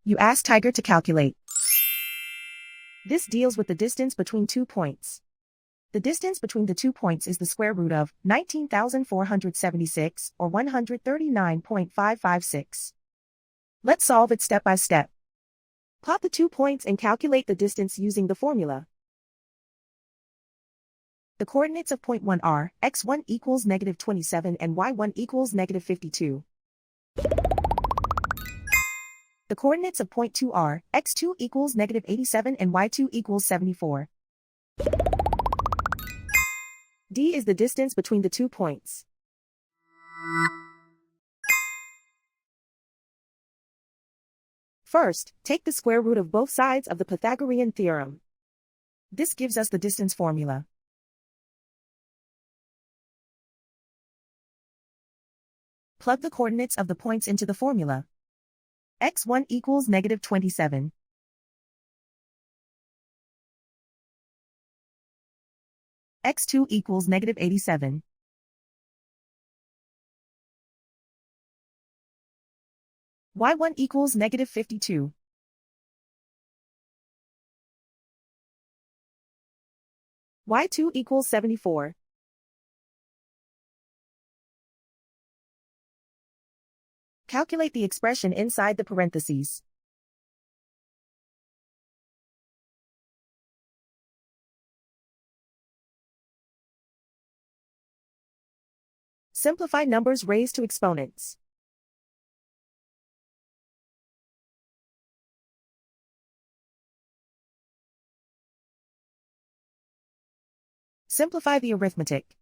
You ask Tiger to calculate. This deals with the distance between 2 points. The distance between the 2 points is the square root of 19,476, or 139.556. Let's solve it step by step. Plot the 2 points and calculate the distance using the formula. The coordinates of point 1 are x1 equals -27 and y1 equals -52. The coordinates of point 2 are x2 equals -87 and y2 equals 74. D is the distance between the 2 points. First, take the square root of both sides of the Pythagorean theorem. This gives us the distance formula. Plug the coordinates of the points into the formula. x1 equals -27. x2 equals -87. y1 equals -52. y2 equals 74. Calculate the expression inside the parentheses. Simplify numbers raised to exponents. Simplify the arithmetic.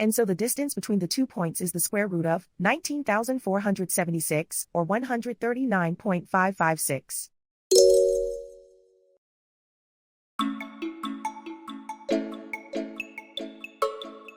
And so the distance between the 2 points is the square root of 19,476, or 139.556.